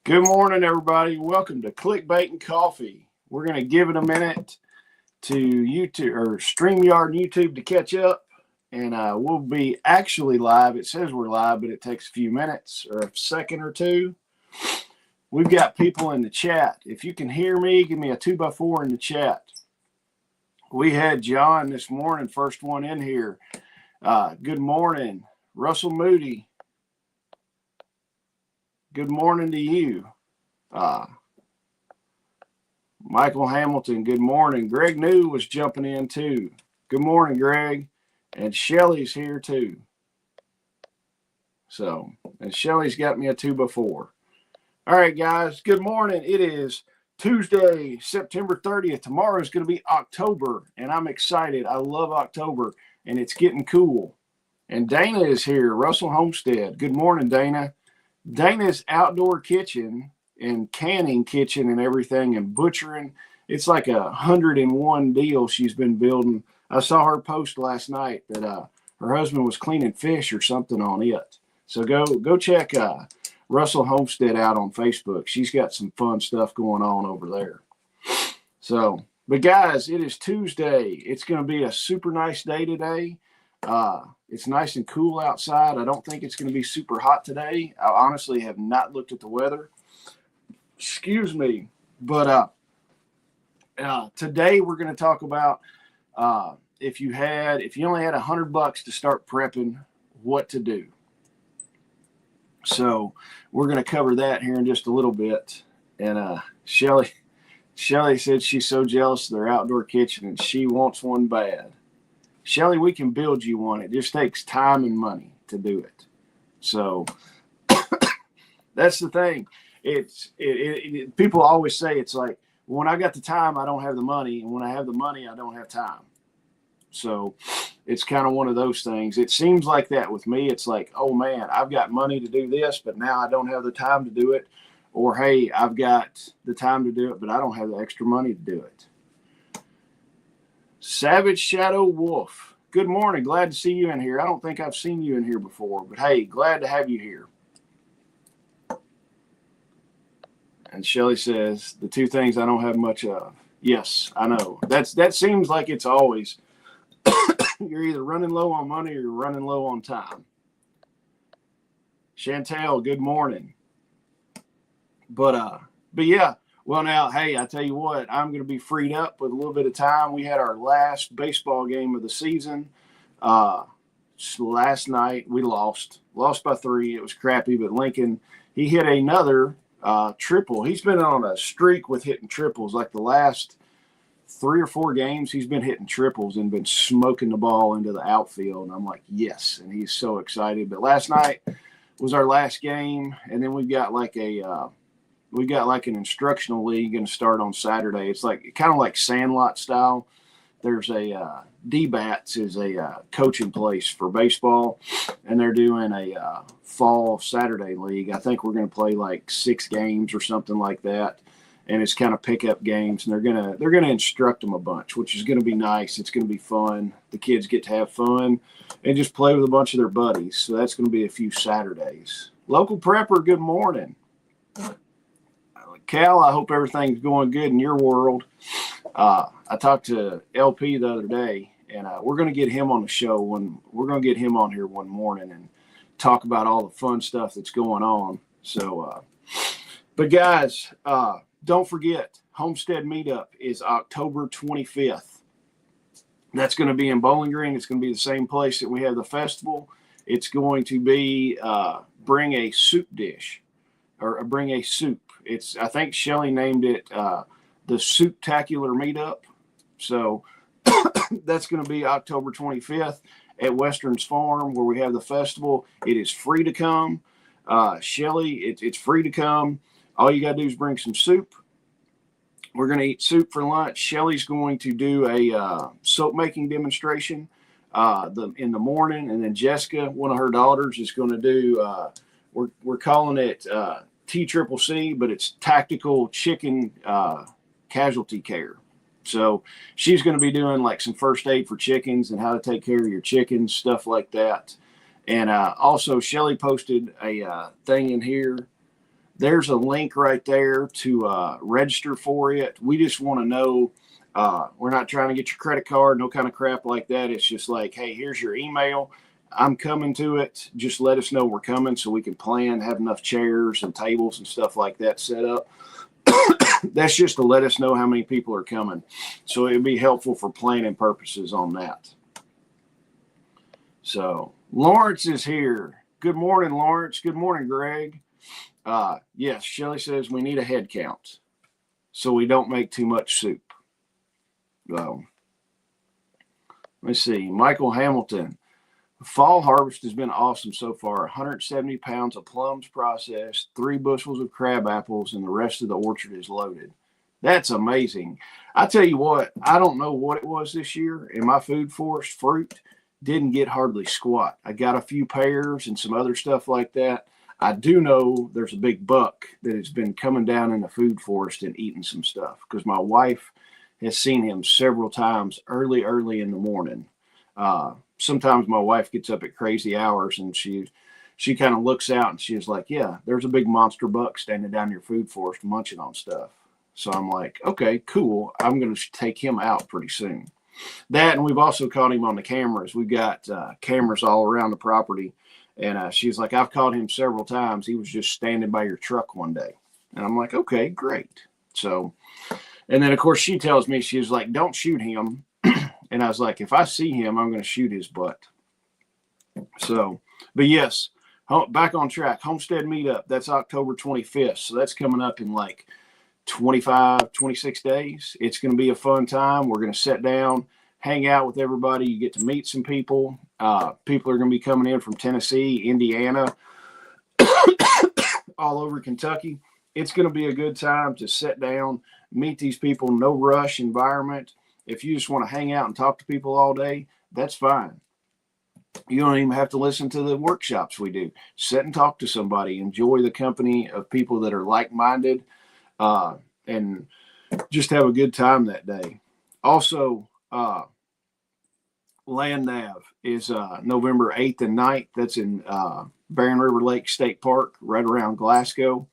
Good morning, everybody. Welcome to Clickbait and Coffee. We're going to give it a minute to YouTube or StreamYard and YouTube to catch up, and we'll be actually live. It says we're live, but it takes a few minutes or a second or two. We've got people in the chat. If you can hear me, give me a 2x4 in the chat. We had John this morning, first one in here. Good morning, Russell Moody. Good morning to you. Michael Hamilton, good morning. Greg New was jumping in too. Good morning, Greg. And Shelly's here too. So, and Shelly's got me a 2x4. All right, guys, good morning. It is Tuesday, September 30th. Tomorrow is going to be October, and I'm excited. I love October, and it's getting cool. And Dana is here, Russell Homestead. Good morning, Dana. Dana's outdoor kitchen and canning kitchen and everything and butchering. It's like 101 deal she's been building. I saw her post last night that her husband was cleaning fish or something on it. So go check Russell Homestead out on Facebook. She's got some fun stuff going on over there. So, but guys, it is Tuesday. It's going to be a super nice day today. It's nice and cool outside. I don't think it's going to be super hot today. I honestly have not looked at the weather. Excuse me. But today we're going to talk about if you only had $100 to start prepping, what to do. So we're going to cover that here in just a little bit. And Shelly said she's so jealous of their outdoor kitchen and she wants one bad. Shelly, we can build you one. It just takes time and money to do it. So that's the thing. People always say it's like, when I got the time, I don't have the money. And when I have the money, I don't have time. So it's kind of one of those things. It seems like that with me. It's like, oh, man, I've got money to do this, but now I don't have the time to do it. Or, hey, I've got the time to do it, but I don't have the extra money to do it. Savage Shadow Wolf. Good morning. Glad to see you in here. I don't think I've seen you in here before, but hey, glad to have you here. And Shelly says, the two things I don't have much of. Yes, I know. That seems like it's always, you're either running low on money or you're running low on time. Chantel, good morning. But yeah. Well, now, hey, I tell you what, I'm going to be freed up with a little bit of time. We had our last baseball game of the season. Last night, we lost by 3. It was crappy, but Lincoln, he hit another triple. He's been on a streak with hitting triples. Like the last 3 or 4 games, he's been hitting triples and been smoking the ball into the outfield. And I'm like, yes, and he's so excited. But last night was our last game, and then we've got like an instructional league going to start on Saturday. It's like kind of like Sandlot style. There's a D-Bats is a coaching place for baseball, and they're doing a fall Saturday league. I think we're going to play like 6 games or something like that, and it's kind of pickup games. And they're gonna instruct them a bunch, which is going to be nice. It's going to be fun. The kids get to have fun and just play with a bunch of their buddies. So that's going to be a few Saturdays. Local Prepper, good morning. Cal, I hope everything's going good in your world. I talked to LP the other day, and we're going to get him on the show. We're going to get him on here one morning and talk about all the fun stuff that's going on. So, but guys, don't forget, Homestead Meetup is October 25th. That's going to be in Bowling Green. It's going to be the same place that we have the festival. It's going to be bring a soup dish or bring a soup. I think Shelly named it the Souptacular Meetup. So that's going to be October 25th at Western's Farm where we have the festival. It is free to come. Shelly, it's free to come. All you got to do is bring some soup. We're going to eat soup for lunch. Shelly's going to do a soap making demonstration in the morning. And then Jessica, one of her daughters, is going to do, we're calling it TCCC, but it's Tactical Chicken Casualty Care. So she's going to be doing like some first aid for chickens and how to take care of your chickens, stuff like that. And also Shelly posted a thing in here There's a link right there to register for it. We just want to know. We're not trying to get your credit card, no kind of crap like that. It's just like, hey, here's your email. I'm coming to it. Just let us know we're coming so we can plan, have enough chairs and tables and stuff like that set up. That's just to let us know how many people are coming. So it'd be helpful for planning purposes on that. So Lawrence is here. Good morning, Lawrence. Good morning, Greg. Yes, Shelly says we need a head count so we don't make too much soup. Let's see. Michael Hamilton. Fall harvest has been awesome so far. 170 pounds of plums processed, 3 bushels of crab apples, and the rest of the orchard is loaded. That's amazing. I tell you what, I don't know what it was this year, and my food forest fruit didn't get hardly squat. I got a few pears and some other stuff like that. I do know there's a big buck that has been coming down in the food forest and eating some stuff because my wife has seen him several times early in the morning. Sometimes my wife gets up at crazy hours and she kind of looks out and she's like, yeah, there's a big monster buck standing down your food forest munching on stuff. So I'm like, okay, cool. I'm going to take him out pretty soon. That, and we've also caught him on the cameras. We've got cameras all around the property. And she's like, I've caught him several times. He was just standing by your truck one day. And I'm like, okay, great. So, and then of course she tells me, she's like, don't shoot him. And I was like, if I see him, I'm going to shoot his butt. So, but yes, back on track. Homestead Meetup. That's October 25th. So that's coming up in like 25, 26 days. It's going to be a fun time. We're going to sit down, hang out with everybody. You get to meet some people. People are going to be coming in from Tennessee, Indiana, all over Kentucky. It's going to be a good time to sit down, meet these people, no rush environment. If you just want to hang out and talk to people all day, that's fine. You don't even have to listen to the workshops we do. Sit and talk to somebody. Enjoy the company of people that are like-minded, and just have a good time that day. Also, Land Nav is November 8th and 9th. That's in Barren River Lake State Park, right around Glasgow.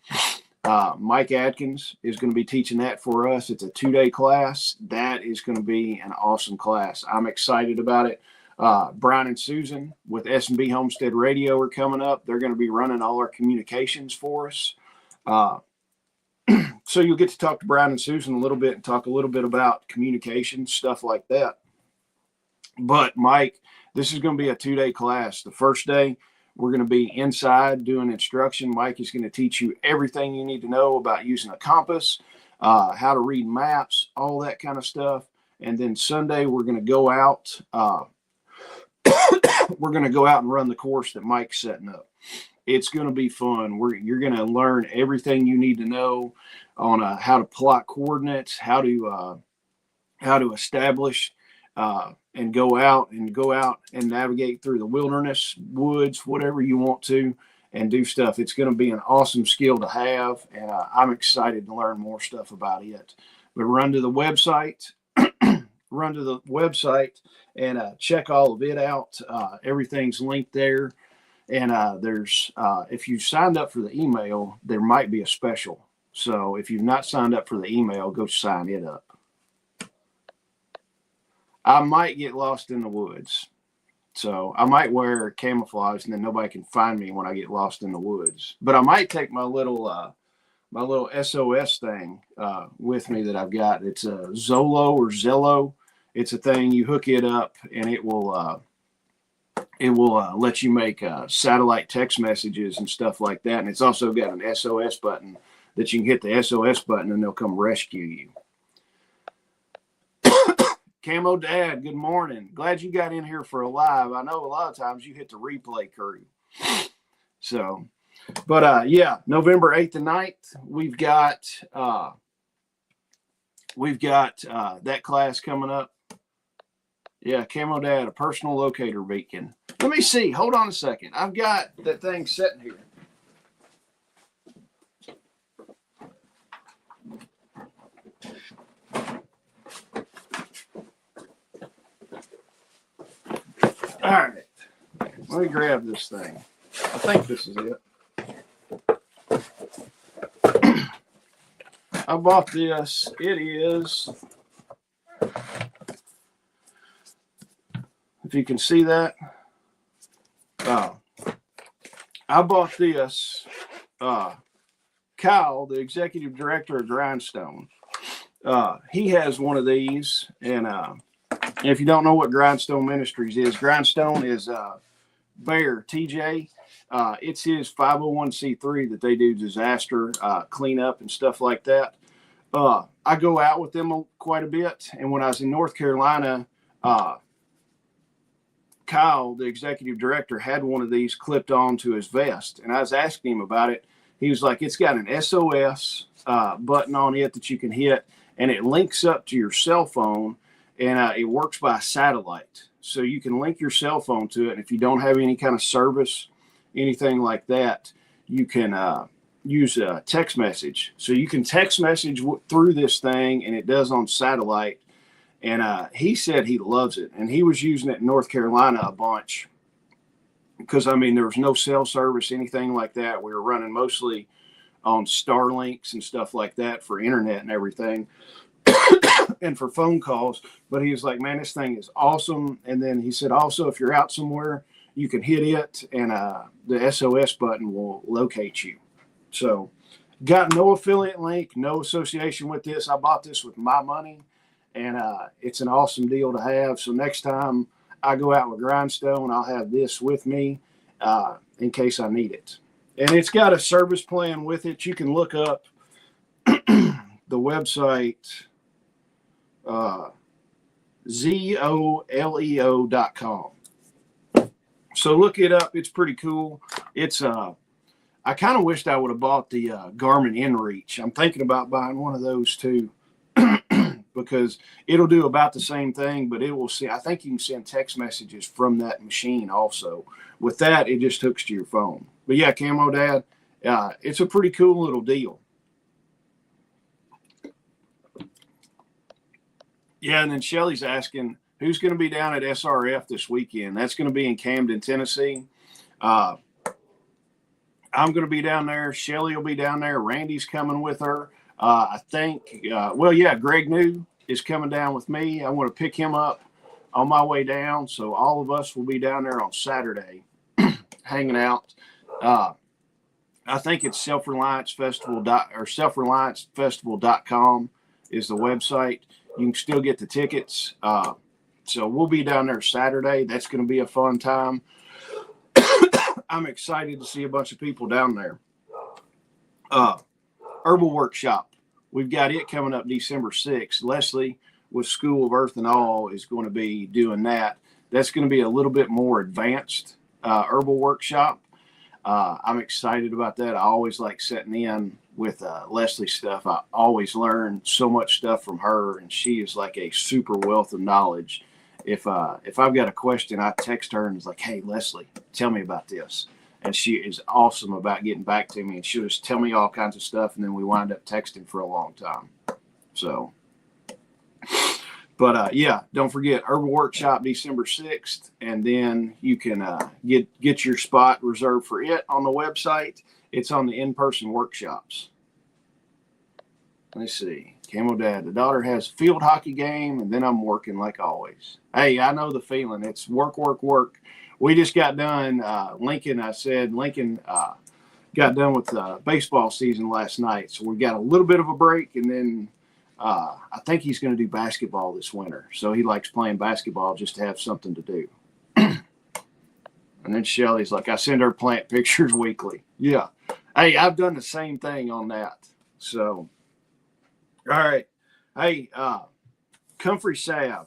Mike Adkins is going to be teaching that for us. It's a 2-day class. That is going to be an awesome class. I'm excited about it. Brian and Susan with S&B Homestead Radio are coming up. They're going to be running all our communications for us. So you'll get to talk to Brian and Susan a little bit and talk a little bit about communication, stuff like that. But Mike, this is going to be a 2-day class. The first day, we're going to be inside doing instruction. Mike is going to teach you everything you need to know about using a compass, how to read maps, all that kind of stuff. And then Sunday, we're going to go out. We're going to go out and run the course that Mike's setting up. It's going to be fun. You're going to learn everything you need to know on how to plot coordinates, how to establish and go out and navigate through the wilderness, woods, whatever you want to, and do stuff. It's going to be an awesome skill to have, and I'm excited to learn more stuff about it. But run to the website, and check all of it out. Everything's linked there, and there's if you signed up for the email, there might be a special. So if you've not signed up for the email, go sign it up. I might get lost in the woods. So I might wear camouflage and then nobody can find me when I get lost in the woods. But I might take my little SOS thing with me that I've got. It's a Zolo or Zello. It's a thing, you hook it up and it will let you make satellite text messages and stuff like that. And it's also got an SOS button that you can hit the SOS button and they'll come rescue you. Camo Dad, good morning. Glad you got in here for a live. I know a lot of times you hit the replay crew. So, but yeah, November 8th and 9th, we've got that class coming up. Yeah, Camo Dad, a personal locator beacon. Let me see. Hold on a second. I've got that thing sitting here. All right, let me grab this thing. I think this is it. I bought this. It is, if you can see that, I bought this. Kyle, the executive director of Grindstone, he has one of these. And if you don't know what Grindstone Ministries is, Grindstone is Bear, TJ. It's his 501c3 that they do disaster cleanup and stuff like that. I go out with them quite a bit. And when I was in North Carolina, Kyle, the executive director, had one of these clipped onto his vest. And I was asking him about it. He was like, it's got an SOS button on it that you can hit, and it links up to your cell phone, and it works by satellite. So you can link your cell phone to it. And if you don't have any kind of service, anything like that, you can use a text message. So you can text message through this thing, and it does on satellite. And he said he loves it. And he was using it in North Carolina a bunch because, I mean, there was no cell service, anything like that. We were running mostly on Starlinks and stuff like that for internet and everything and for phone calls. But he was like, man, this thing is awesome. And then he said, also, if you're out somewhere, you can hit it and the SOS button will locate you. So got no affiliate link, no association with this. I bought this with my money. And it's an awesome deal to have. So next time I go out with Grindstone, I'll have this with me in case I need it. And it's got a service plan with it. You can look up the website, zoleo.com. So look it up. It's pretty cool. It's I kind of wished I would have bought the Garmin InReach. I'm thinking about buying one of those too. Because it'll do about the same thing, but it will see. I think you can send text messages from that machine also. With that, it just hooks to your phone. But yeah, Camo Dad, it's a pretty cool little deal. Yeah, and then Shelly's asking, who's going to be down at SRF this weekend? That's going to be in Camden, Tennessee. I'm going to be down there. Shelly will be down there. Randy's coming with her. I think, Greg New is coming down with me. I want to pick him up on my way down. So all of us will be down there on Saturday hanging out. I think it's selfreliancefestival.com is the website. You can still get the tickets. So we'll be down there Saturday. That's going to be a fun time. I'm excited to see a bunch of people down there. Herbal Workshop. We've got it coming up December 6th. Leslie with School of Earth and All is going to be doing that. That's going to be a little bit more advanced herbal workshop. I'm excited about that. I always like sitting in with Leslie stuff. I always learn so much stuff from her, and she is like a super wealth of knowledge. If I've got a question, I text her and it's like, hey, Leslie, tell me about this. And she is awesome about getting back to me. And she'll just tell me all kinds of stuff. And then we wind up texting for a long time. So, but don't forget Herbal Workshop December 6th. And then you can get your spot reserved for it on the website. It's on the in-person workshops. Let's see. Camo Dad, the daughter has a field hockey game. And then I'm working like always. Hey, I know the feeling. It's work, work, work. We just got done. Lincoln got done with baseball season last night. So we got a little bit of a break. And then I think he's going to do basketball this winter. So he likes playing basketball just to have something to do. And then Shelly's like, I send her plant pictures weekly. Yeah. Hey, I've done the same thing on that. So, all right. Hey, Comfrey Salve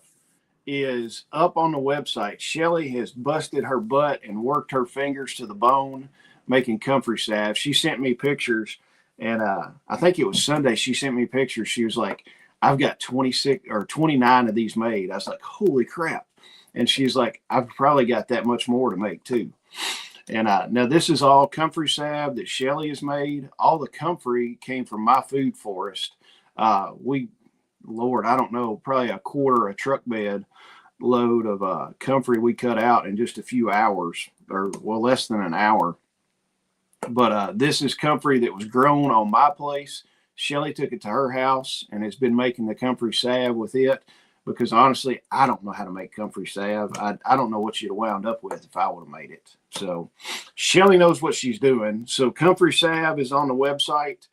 is up on the website. Shelly has busted her butt and worked her fingers to the bone making Comfrey Salve. She sent me pictures, and I think it was Sunday she sent me pictures. She was like, I've got 26 or 29 of these made. I was like, holy crap. And she's like, I've probably got that much more to make too. And now this is all Comfrey Salve that Shelly has made. All the Comfrey came from my food forest. Lord, I don't know, probably a truck bed load of Comfrey we cut out in just a few hours, or less than an hour. But this is comfrey that was grown on my place. Shelly took it to her house and has been making the comfrey salve with it, because honestly, I don't know how to make comfrey salve. I don't know what she'd have wound up with if I would have made it. So Shelly knows what she's doing. So comfrey salve is on the website.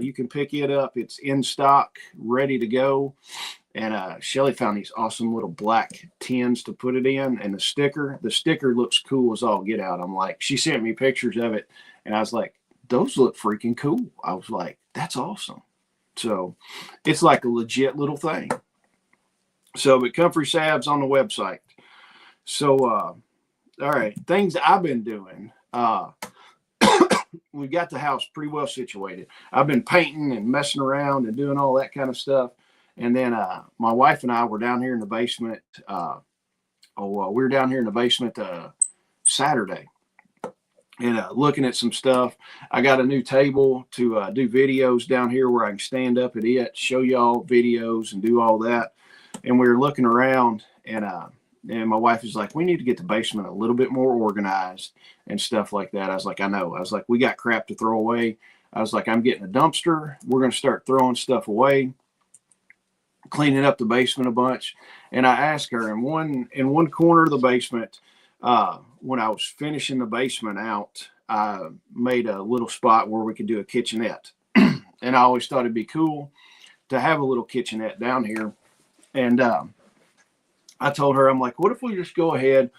You can pick it up. It's in stock, ready to go. And Shelly found these awesome little black tins to put it in, and the sticker looks cool as all get out. I'm like, she sent me pictures of it, and I was like, those look freaking cool. I was like, that's awesome. So it's like a legit little thing. So, but comfrey salve's on the website. So, all right, things I've been doing. We've got the house pretty well situated. I've been painting and messing around and doing all that kind of stuff. And then my wife and I were down here in the basement. We were down here in the basement Saturday and looking at some stuff. I got a new table to do videos down here where I can stand up at it, show y'all videos and do all that. And we were looking around, and my wife is like, we need to get the basement a little bit more organized and stuff like that. I was like, I know. I was like, we got crap to throw away. I was like, I'm getting a dumpster. We're going to start throwing stuff away, cleaning up the basement a bunch. And I asked her in one corner of the basement, when I was finishing the basement out, I made a little spot where we could do a kitchenette. And I always thought it'd be cool to have a little kitchenette down here. And I told her, I'm like, what if we just go ahead,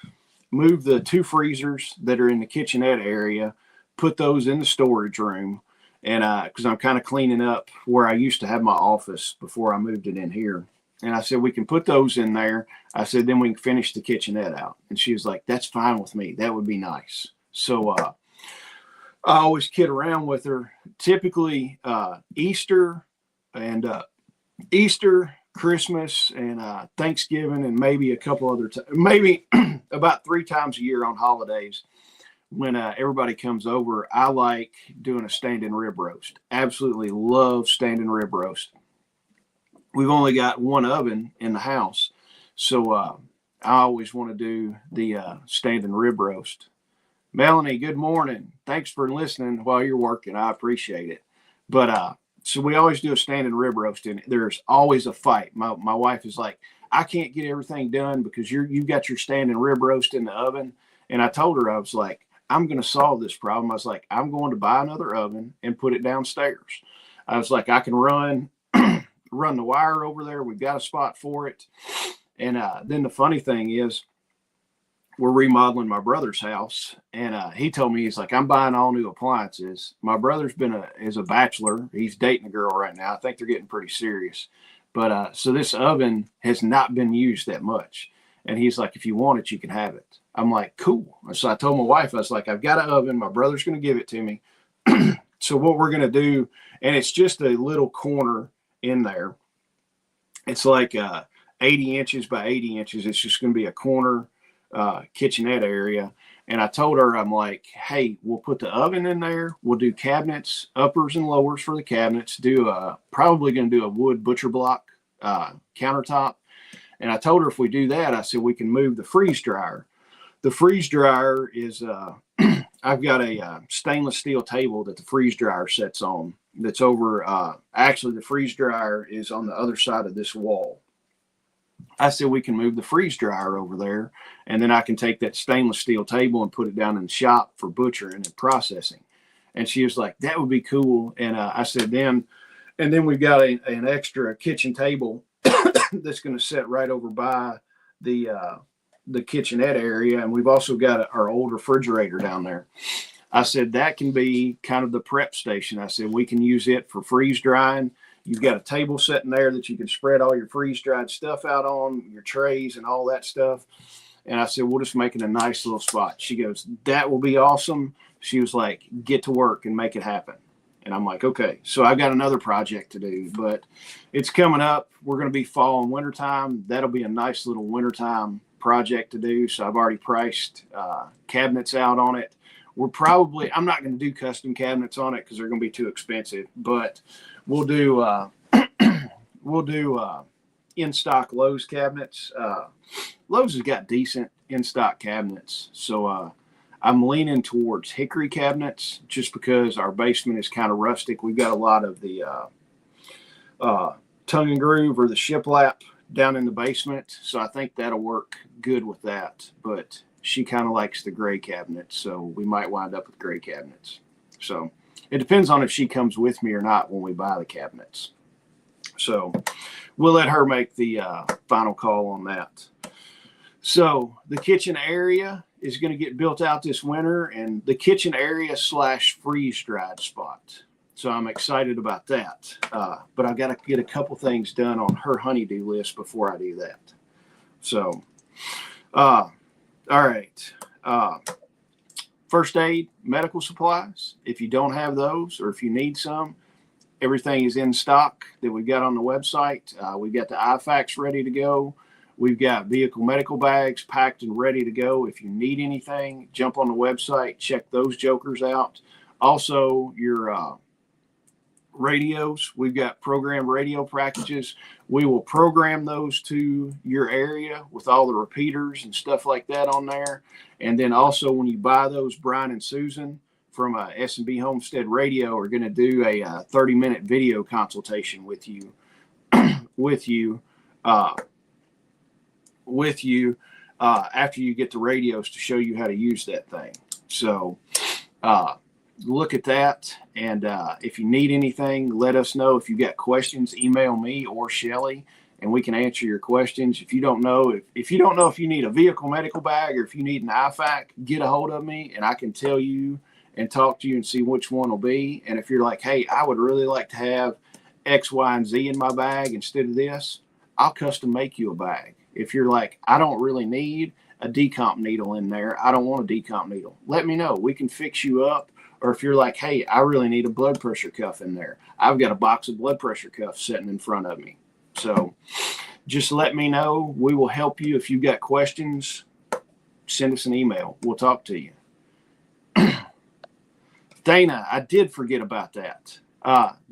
move the 2 freezers that are in the kitchenette area, put those in the storage room. And because I'm kind of cleaning up where I used to have my office before I moved it in here. And I said, we can put those in there. I said, then we can finish the kitchenette out. And she was like, that's fine with me. That would be nice. So I always kid around with her. Typically Easter, Christmas, and Thanksgiving, and maybe a couple other times, maybe about 3 times a year on holidays. When everybody comes over, I like doing a standing rib roast. Absolutely love standing rib roast. We've only got one oven in the house, so I always want to do the standing rib roast. Melanie, good morning. Thanks for listening while you're working. I appreciate it. But so we always do a standing rib roast, and there's always a fight. My wife is like, I can't get everything done because you've got your standing rib roast in the oven. And I told her, I was like, I'm going to solve this problem. I was like, I'm going to buy another oven and put it downstairs. I was like, I can run the wire over there. We've got a spot for it. And then the funny thing is, we're remodeling my brother's house, and he told me, he's like, I'm buying all new appliances. My brother's is a bachelor. He's dating a girl right now. I think they're getting pretty serious. But so this oven has not been used that much. And he's like, if you want it, you can have it. I'm like, cool. So I told my wife, I was like, I've got an oven. My brother's going to give it to me. So what we're going to do, and it's just a little corner in there. It's like 80 inches by 80 inches. It's just going to be a corner kitchenette area. And I told her, I'm like, hey, we'll put the oven in there. We'll do cabinets, uppers and lowers for the cabinets. Probably going to do a wood butcher block countertop. And I told her, if we do that, I said, we can move the freeze dryer. The freeze dryer is, I've got a stainless steel table that the freeze dryer sets on. That's over, actually the freeze dryer is on the other side of this wall. I said, we can move the freeze dryer over there, and then I can take that stainless steel table and put it down in the shop for butchering and processing. And she was like, that would be cool. And I said, and then we've got an extra kitchen table that's going to sit right over by the kitchenette area. And we've also got our old refrigerator down there. I said, that can be kind of the prep station. I said, we can use it for freeze drying. You've got a table sitting there that you can spread all your freeze-dried stuff out on, your trays and all that stuff. And I said, we'll just make it a nice little spot. She goes, that will be awesome. She was like, get to work and make it happen. And I'm like, okay. So I've got another project to do, but it's coming up. We're going to be fall and wintertime. That'll be a nice little wintertime project to do. So I've already priced cabinets out on it. I'm not going to do custom cabinets on it because they're going to be too expensive, but we'll do in-stock Lowe's cabinets. Lowe's has got decent in-stock cabinets. So I'm leaning towards hickory cabinets just because our basement is kind of rustic. We've got a lot of the tongue and groove or the shiplap down in the basement. So I think that'll work good with that. But she kind of likes the gray cabinets, so we might wind up with gray cabinets. So it depends on if she comes with me or not when we buy the cabinets. So we'll let her make the final call on that. So the kitchen area is going to get built out this winter, and the kitchen area / freeze dried spot. So I'm excited about that. But I've got to get a couple things done on her honeydew list before I do that. So, all right. First aid, medical supplies. If you don't have those, or if you need some, everything is in stock that we've got on the website. We've got the IFACs ready to go. We've got vehicle medical bags packed and ready to go. If you need anything, jump on the website, check those jokers out. Also, your radios. We've got programmed radio packages. We will program those to your area with all the repeaters and stuff like that on there. And then also when you buy those, Brian and Susan from S&B Homestead Radio are going to do a 30-minute video consultation with you, after you get the radios to show you how to use that thing. So look at that. And if you need anything, let us know. If you got questions, email me or Shelly, and we can answer your questions. If you don't know, if you don't know if you need a vehicle medical bag or if you need an IFAC, get a hold of me and I can tell you and talk to you and see which one will be. And if you're like, hey, I would really like to have X, Y, and Z in my bag instead of this, I'll custom make you a bag. If you're like, I don't really need a decomp needle in there, I don't want a decomp needle, let me know. We can fix you up. Or if you're like, hey, I really need a blood pressure cuff in there, I've got a box of blood pressure cuffs sitting in front of me. So just let me know. We will help you. If you've got questions, send us an email. We'll talk to you. Dana, I did forget about that.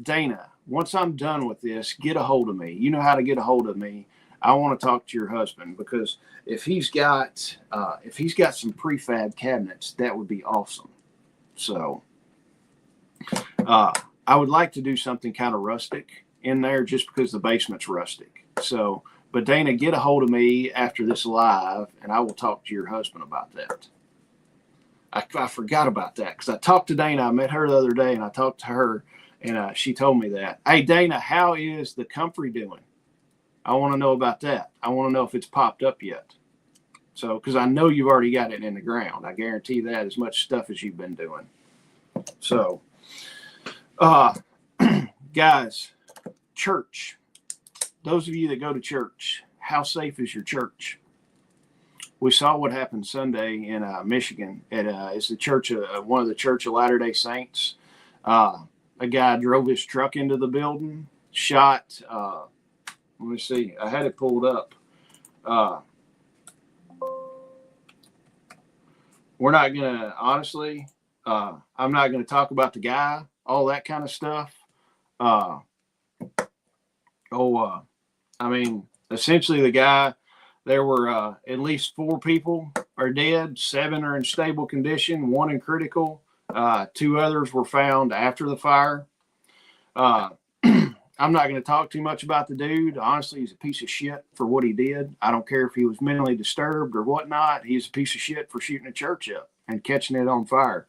Dana, once I'm done with this, get a hold of me. You know how to get a hold of me. I want to talk to your husband, because if he's got some prefab cabinets, that would be awesome. So I would like to do something kind of rustic in there just because the basement's rustic. So, but Dana, get a hold of me after this live and I will talk to your husband about that. I forgot about that because I talked to Dana. I met her the other day and I talked to her and she told me that. Hey, Dana, how is the Comfrey doing? I want to know about that. I want to know if it's popped up yet. So, because I know you've already got it in the ground. I guarantee that, as much stuff as you've been doing. So, guys, church. Those of you that go to church, how safe is your church? We saw what happened Sunday in Michigan. It's the church, one of the Church of Latter-day Saints. A guy drove his truck into the building, shot. Let me see. I had it pulled up. We're not going to, honestly, I'm not going to talk about the guy, all that kind of stuff. I mean, essentially the guy, there were at least 4 people are dead, 7 are in stable condition, 1 in critical, 2 others were found after the fire. I'm not going to talk too much about the dude. Honestly, he's a piece of shit for what he did. I don't care if he was mentally disturbed or whatnot. He's a piece of shit for shooting a church up and catching it on fire.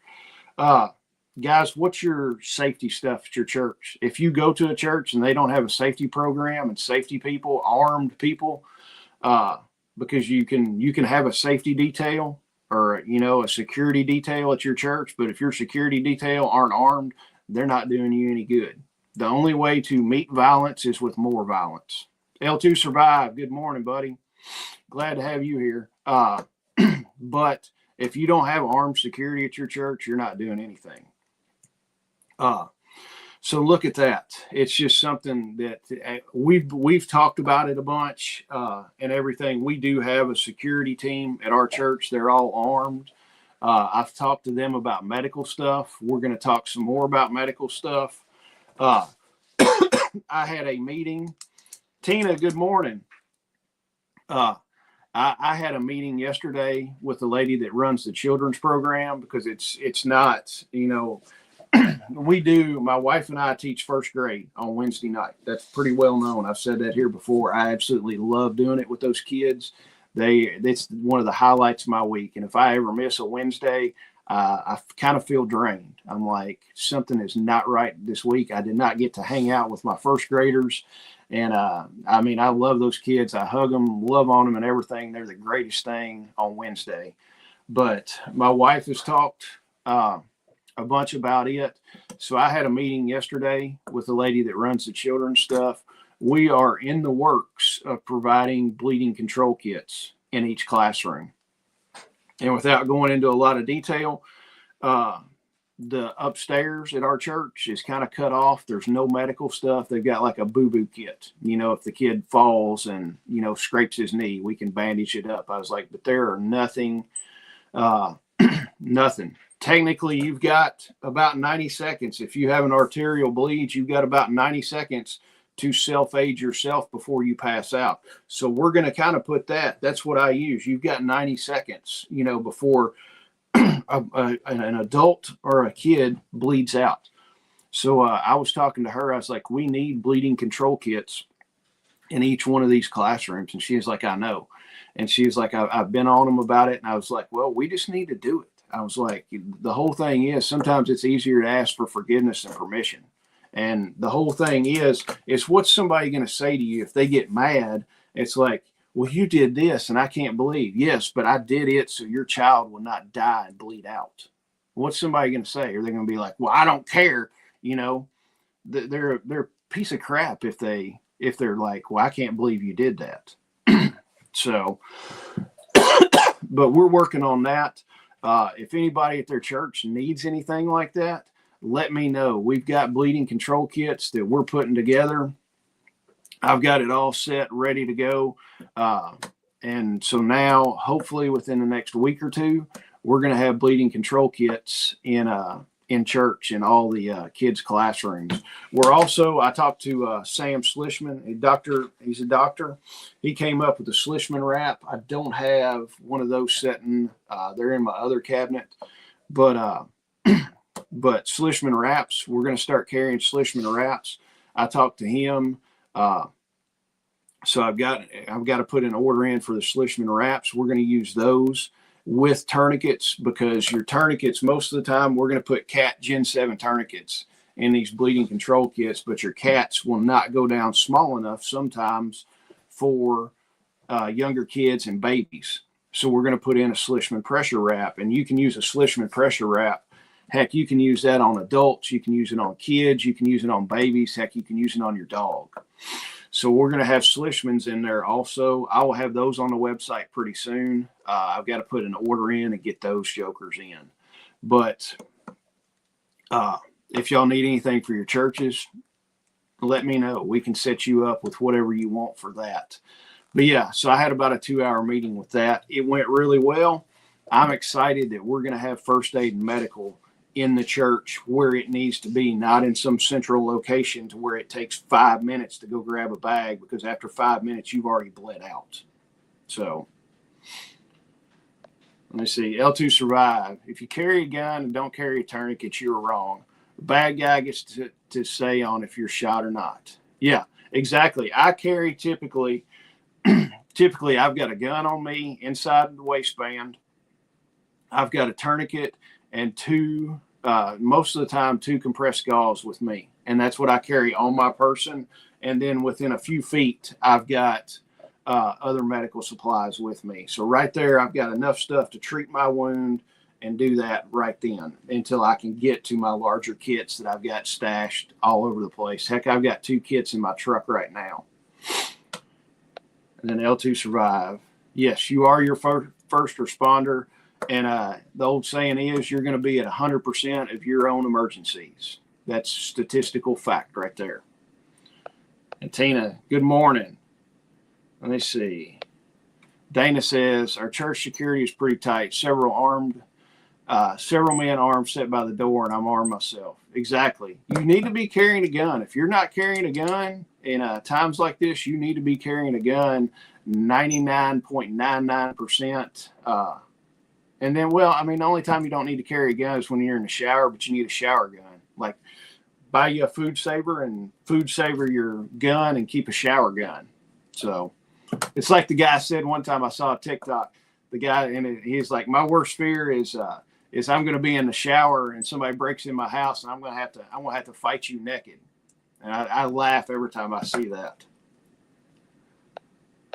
Guys, what's your safety stuff at your church? If you go to a church and they don't have a safety program and safety people, armed people, because you can have a safety detail or, you know, a security detail at your church. But if your security detail aren't armed, they're not doing you any good. The only way to meet violence is with more violence. L2 Survive, good morning, buddy. Glad to have you here. But if you don't have armed security at your church, you're not doing anything. So look at that. It's just something that we've talked about it a bunch and everything. We do have a security team at our church. They're all armed. I've talked to them about medical stuff. We're going to talk some more about medical stuff. I had a meeting. Tina, good morning. I had a meeting yesterday with the lady that runs the children's program, because it's not, my wife and I teach first grade on Wednesday night. That's pretty well known. I've said that here before. I absolutely love doing it with those kids. It's one of the highlights of my week. And if I ever miss a Wednesday, I kind of feel drained. I'm like, something is not right this week. I did not get to hang out with my first graders. And I love those kids. I hug them, love on them and everything. They're the greatest thing on Wednesday. But my wife has talked a bunch about it. So I had a meeting yesterday with the lady that runs the children's stuff. We are in the works of providing bleeding control kits in each classroom. And without going into a lot of detail, the upstairs at our church is kind of cut off. There's no medical stuff. They've got like a boo-boo kit. If the kid falls and, scrapes his knee, we can bandage it up. I was like, but there are nothing. Technically, you've got about 90 seconds. If you have an arterial bleed, you've got about 90 seconds to self-aid yourself before you pass out. So we're going to kind of put that's what I use. You've got 90 seconds, before an adult or a kid bleeds out. So I was talking to her. I was like, we need bleeding control kits in each one of these classrooms. And she was like, I know. And she was like, I've been on them about it. And I was like, well, we just need to do it. I was like, the whole thing is sometimes it's easier to ask for forgiveness and permission. And the whole thing is what's somebody going to say to you if they get mad? It's like, well, you did this and I can't believe. Yes, but I did it so your child will not die and bleed out. What's somebody going to say? Are they going to be like, well, I don't care? They're a piece of crap if they're like, well, I can't believe you did that. So, but we're working on that. If anybody at their church needs anything like that, let me know. We've got bleeding control kits that we're putting together. I've got it all set, ready to go. And so now, hopefully within the next week or two, we're going to have bleeding control kits in church in all the kids' classrooms. I talked to Sam Slishman, he's a doctor. He came up with a Slishman wrap. I don't have one of those sitting. They're in my other cabinet. But Slishman wraps, we're going to start carrying Slishman wraps. I talked to him. So I've got to put an order in for the Slishman wraps. We're going to use those with tourniquets, because your tourniquets, most of the time, we're going to put cat Gen 7 tourniquets in these bleeding control kits, but your cats will not go down small enough sometimes for younger kids and babies. So we're going to put in a Slishman pressure wrap, and you can use a Slishman pressure wrap. Heck, you can use that on adults. You can use it on kids. You can use it on babies. Heck, you can use it on your dog. So we're going to have Slishmans in there also. I will have those on the website pretty soon. I've got to put an order in and get those jokers in. But if y'all need anything for your churches, let me know. We can set you up with whatever you want for that. But yeah, so I had about a 2-hour meeting with that. It went really well. I'm excited that we're going to have first aid and medical in the church where it needs to be, not in some central location to where it takes 5 minutes to go grab a bag, because after 5 minutes, you've already bled out. So let me see. L2 survive. If you carry a gun and don't carry a tourniquet, you're wrong. The bad guy gets to say on if you're shot or not. Yeah, exactly. I carry typically I've got a gun on me inside of the waistband. I've got a tourniquet and most of the time, 2 compressed gauze with me. And that's what I carry on my person. And then within a few feet, I've got other medical supplies with me. So right there, I've got enough stuff to treat my wound and do that right then until I can get to my larger kits that I've got stashed all over the place. Heck, I've got 2 kits in my truck right now. And then L2 survive. Yes, you are your first responder. And the old saying is you're going to be at 100% of your own emergencies. That's statistical fact right there. And Tina, good morning. Let me see. Dana says, our church security is pretty tight. Several men armed sit by the door, and I'm armed myself. Exactly. You need to be carrying a gun. If you're not carrying a gun in times like this, you need to be carrying a gun. 99.99%. And then, well, I mean, the only time you don't need to carry a gun is when you're in the shower, but you need a shower gun. Like, buy you a food saver and food saver your gun and keep a shower gun. So it's like the guy said one time I saw a TikTok, the guy, and he's like, my worst fear is I'm going to be in the shower and somebody breaks in my house and I'm going to have to fight you naked. And I laugh every time I see that.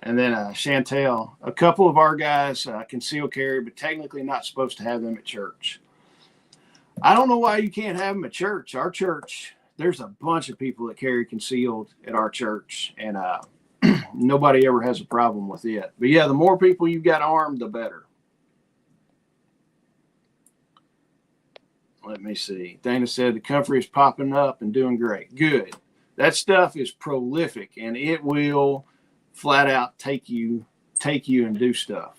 And then Chantel, a couple of our guys conceal carry, but technically not supposed to have them at church. I don't know why you can't have them at church. Our church, there's a bunch of people that carry concealed at our church, and nobody ever has a problem with it. But yeah, the more people you've got armed, the better. Let me see. Dana said the comfrey is popping up and doing great. Good. That stuff is prolific, and it will flat out take you and do stuff.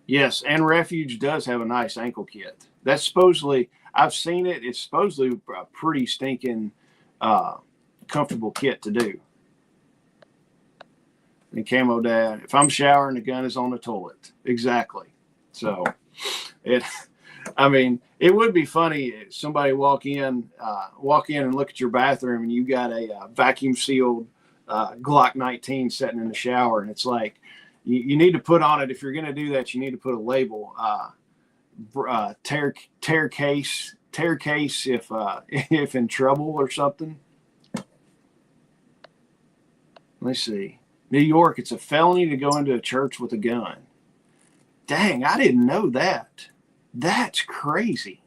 Yes, and Refuge does have a nice ankle kit. That's supposedly, I've seen it. It's supposedly a pretty stinking comfortable kit to do. And Camo Dad, if I'm showering, the gun is on the toilet. Exactly. So it would be funny if somebody walk in and look at your bathroom and you got a vacuum sealed Glock 19 sitting in the shower, and it's like you need to put on it, if you're going to do that, you need to put a label, tear case if in trouble or something. Let's see. New York, it's a felony to go into a church with a gun. Dang, I didn't know that. That's crazy.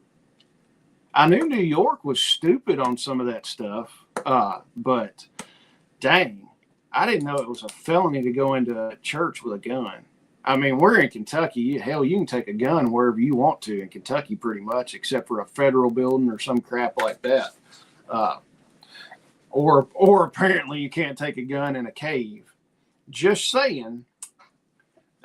I knew New York was stupid on some of that stuff, but dang, I didn't know it was a felony to go into a church with a gun. I mean, we're in Kentucky. Hell, you can take a gun wherever you want to in Kentucky pretty much, except for a federal building or some crap like that. Or apparently you can't take a gun in a cave. Just saying.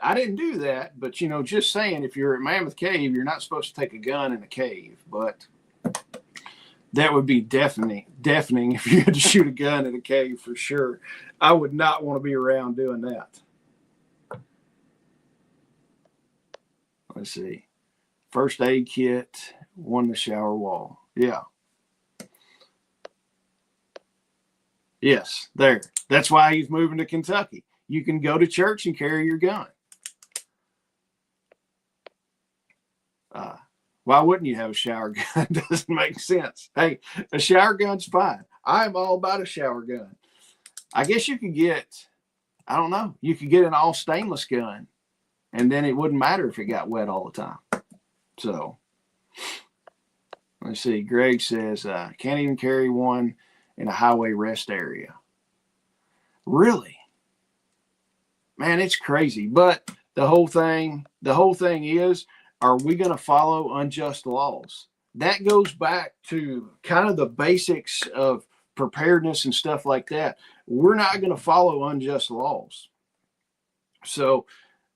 I didn't do that, but, just saying, if you're at Mammoth Cave, you're not supposed to take a gun in a cave. But that would be deafening if you had to shoot a gun in a cave for sure. I would not want to be around doing that. Let's see. First aid kit, one the shower wall. Yeah. Yes, there. That's why he's moving to Kentucky. You can go to church and carry your gun. Why wouldn't you have a shower gun? Doesn't make sense. Hey, a shower gun's fine. I'm all about a shower gun. I guess you could get, I don't know, you could get an all stainless gun, and then it wouldn't matter if it got wet all the time. So, let's see. Greg says, can't even carry one in a highway rest area. Really? Man, it's crazy. But the whole thing is, are we going to follow unjust laws? That goes back to kind of the basics of preparedness and stuff like that. We're not going to follow unjust laws. So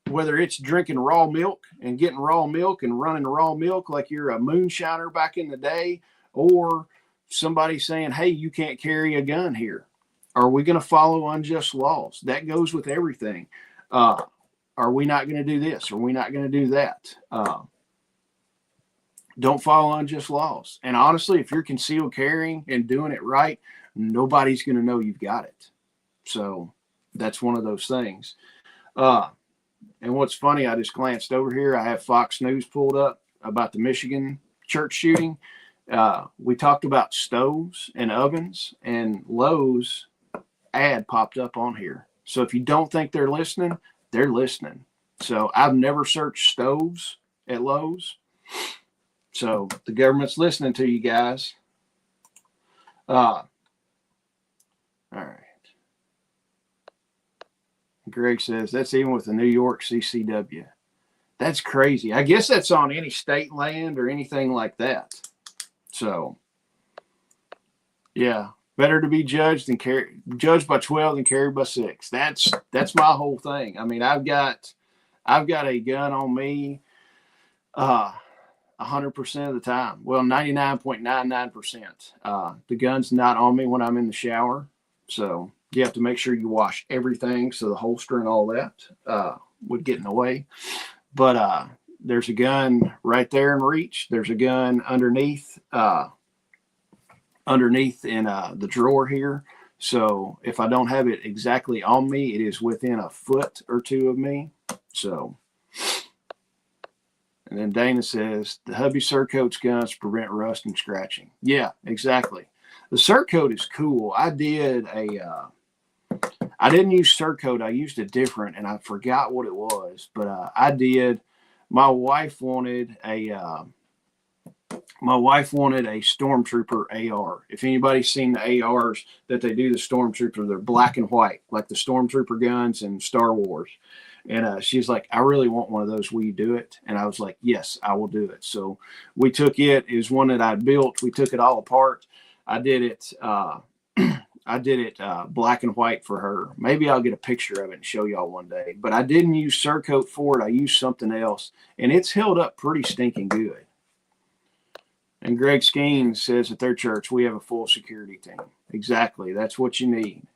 whether it's drinking raw milk and getting raw milk and running raw milk like you're a moonshiner back in the day, or somebody saying, hey, you can't carry a gun here. Are we going to follow unjust laws? That goes with everything. Are we not going to do this? Are we not going to do that? Don't follow unjust laws. And honestly, if you're concealed carrying and doing it right, nobody's going to know you've got it. So that's one of those things. And what's funny, I just glanced over here. I have Fox News pulled up about the Michigan church shooting. We talked about stoves and ovens, and Lowe's ad popped up on here. So if you don't think they're listening, they're listening. So I've never searched stoves at Lowe's. So the government's listening to you guys. All right. Greg says, that's even with the New York CCW. That's crazy. I guess that's on any state land or anything like that. So, yeah. Better to be judged by 12 than carried by 6. That's my whole thing. I mean, I've got a gun on me 100% of the time. Well, 99.99%. The gun's not on me when I'm in the shower. So You have to make sure you wash everything so the holster and all that would get in the way. But there's a gun right there in reach. There's a gun underneath in the drawer here. So if I don't have it exactly on me, it is within a foot or two of me. So, and then Dana says the hubby Surcoat's guns prevent rust and scratching. Yeah, exactly. The Surcoat is cool. I didn't use Surcoat. I used a different, and I forgot what it was. But I did. My wife wanted a Stormtrooper AR. If anybody's seen the ARs that they do, the Stormtrooper, they're black and white, like the Stormtrooper guns in Star Wars. And she's like, I really want one of those. Will you do it? And I was like, yes, I will do it. So we took it. It was one that I built. We took it all apart. I did it. Black and white for her. Maybe I'll get a picture of it and show y'all one day. But I didn't use Surcoat for it. I used something else, and it's held up pretty stinking good. And Greg Skeens says at their church, we have a full security team. Exactly. That's what you need.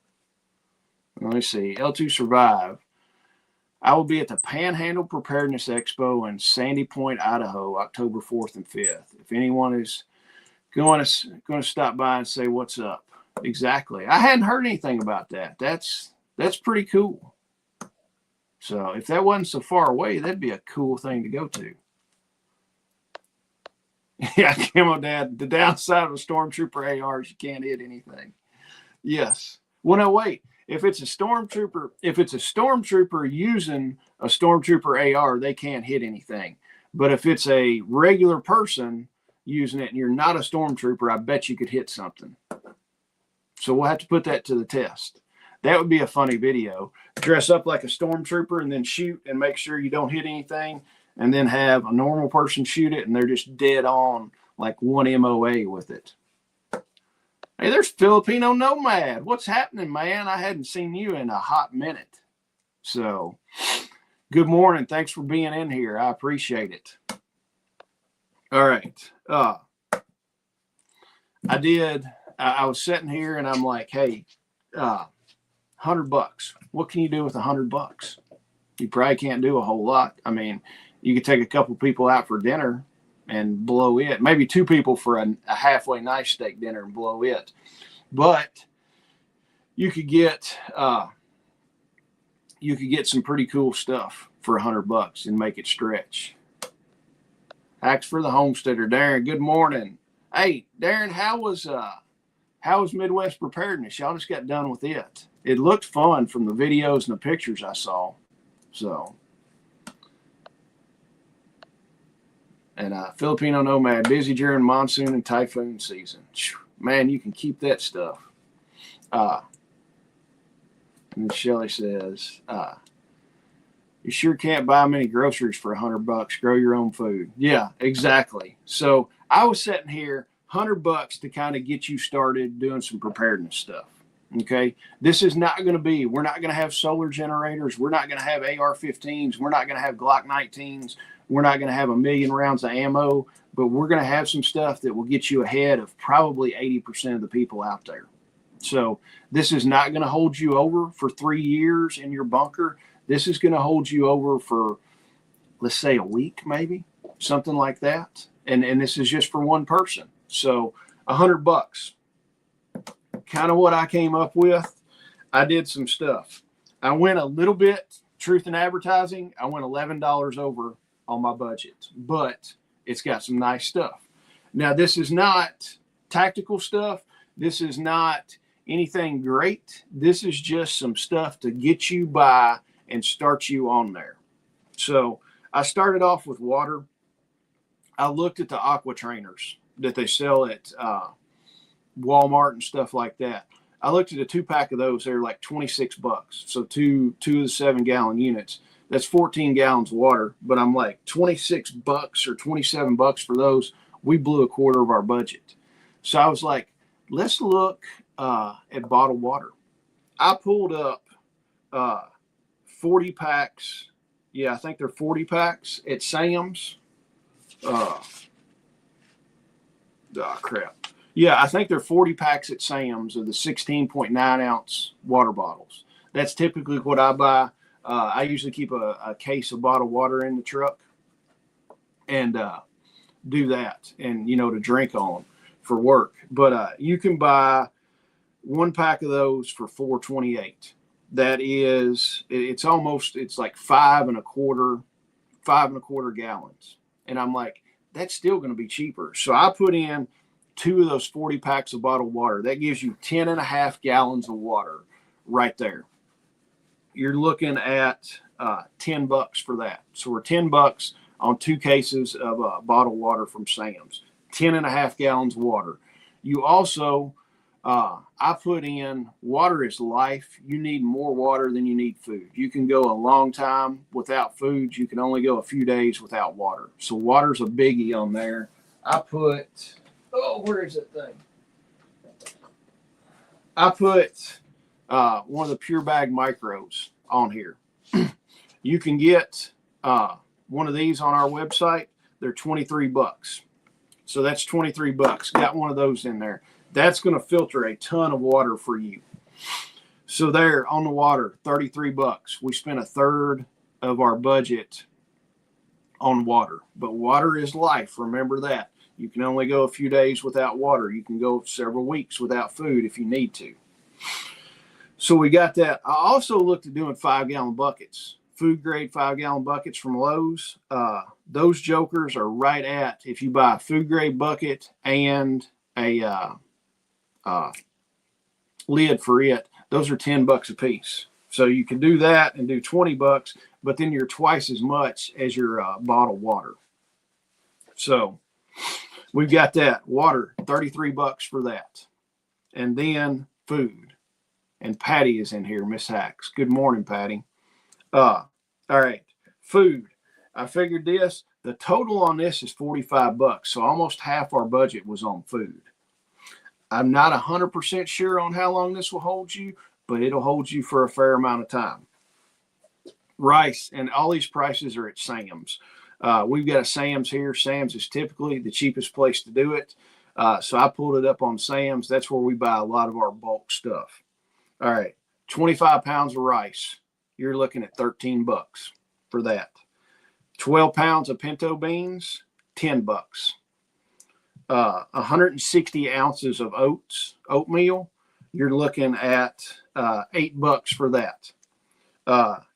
Let me see. L2 Survive. I will be at the Panhandle Preparedness Expo in Sandy Point, Idaho, October 4th and 5th. If anyone is going to stop by and say what's up. Exactly. I hadn't heard anything about that. That's pretty cool. So if that wasn't so far away, that'd be a cool thing to go to. Yeah, Camo Dad, the downside of a Stormtrooper AR is you can't hit anything. Yes. Well, no, wait. If it's a Stormtrooper using a Stormtrooper AR, they can't hit anything. But if it's a regular person using it and you're not a Stormtrooper, I bet you could hit something. So we'll have to put that to the test. That would be a funny video. Dress up like a Stormtrooper and then shoot and make sure you don't hit anything, and then have a normal person shoot it and they're just dead on, like one MOA with it. Hey, there's Filipino Nomad. What's happening, man? I hadn't seen you in a hot minute. So, good morning. Thanks for being in here. I appreciate it. All right. I was sitting here and I'm like, hey, $100. What can you do with $100? You probably can't do a whole lot. I mean, you could take a couple people out for dinner and blow it. Maybe two people for a halfway nice steak dinner and blow it. But you could get some pretty cool stuff for $100 and make it stretch. Hacks for the homesteader, Darren. Good morning. Hey, Darren, how was Midwest Preparedness? Y'all just got done with it. It looked fun from the videos and the pictures I saw. So, and Filipino Nomad, busy during monsoon and typhoon season. Man, you can keep that stuff. And then Shelly says, you sure can't buy many groceries for $100. Grow your own food. Yeah, exactly. So I was sitting here, $100 to kind of get you started doing some preparedness stuff. Okay. This is not going to be, we're not going to have solar generators. We're not going to have AR-15s. We're not going to have Glock 19s. We're not going to have 1,000,000 rounds of ammo, but we're going to have some stuff that will get you ahead of probably 80% of the people out there. So this is not going to hold you over for 3 years in your bunker. This is going to hold you over for, let's say, a week, maybe something like that. And this is just for one person. So $100, kind of what I came up with. I did some stuff. I went a little bit, truth in advertising, I went $11 over on my budget, but it's got some nice stuff. Now, this is not tactical stuff. This is not anything great. This is just some stuff to get you by and start you on there. So I started off with water. I looked at the aqua trainers that they sell at Walmart and stuff like that. I looked at a 2-pack of those. They're like $26. So two of the 7-gallon units. That's 14 gallons of water. But I'm like, $26 or $27 for those. We blew a quarter of our budget. So I was like, let's look at bottled water. I pulled up 40 packs. Yeah, I think they're 40 packs at Sam's. Oh, crap. Yeah, I think they're 40 packs at Sam's of the 16.9 ounce water bottles. That's typically what I buy. I usually keep a case of bottled water in the truck and do that, and to drink on for work. But you can buy one pack of those for $4.28. That is, it's like five and a quarter gallons. And I'm like, that's still going to be cheaper. So I put in 2 of those 40 packs of bottled water. That gives you 10 and a half gallons of water right there. You're looking at $10 for that. So we're $10 on 2 cases of bottled water from Sam's. 10 and a half gallons of water. You also, I put in, water is life. You need more water than you need food. You can go a long time without food. You can only go a few days without water. So water's a biggie on there. I put, where is that thing? I put one of the Pure Bag Micros on here. You can get one of these on our website. They're $23. So that's $23. Got one of those in there. That's going to filter a ton of water for you. So there on the water, $33. We spent a third of our budget on water. But water is life. Remember that. You can only go a few days without water. You can go several weeks without food if you need to. So we got that. I also looked at doing 5-gallon buckets, food grade 5-gallon buckets from Lowe's. Those jokers are right at, if you buy a food grade bucket and a lid for it, those are $10 a piece. So you can do that and do $20, but then you're twice as much as your bottled water. So we've got that. Water, $33 for that. And then food. And Patty is in here, Miss Hacks. Good morning, Patty. All right, food. I figured this. The total on this is $45, so almost half our budget was on food. I'm not 100% sure on how long this will hold you, but it'll hold you for a fair amount of time. Rice, and all these prices are at Sam's. We've got a Sam's here. Sam's is typically the cheapest place to do it. So I pulled it up on Sam's. That's where we buy a lot of our bulk stuff. All right, 25 pounds of rice. You're looking at $13 for that. 12 pounds of pinto beans, $10. 160 ounces of oatmeal. You're looking at $8 for that.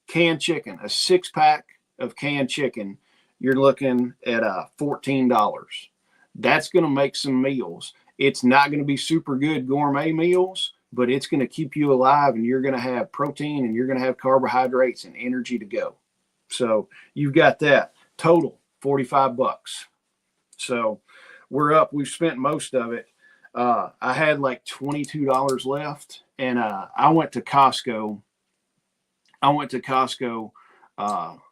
Canned chicken, a 6-pack of canned chicken. You're looking at $14. That's going to make some meals. It's not going to be super good gourmet meals, but it's going to keep you alive, and you're going to have protein, and you're going to have carbohydrates and energy to go. So you've got that. Total, $45. So we're up. We've spent most of it. I had like $22 left, and I went to Costco.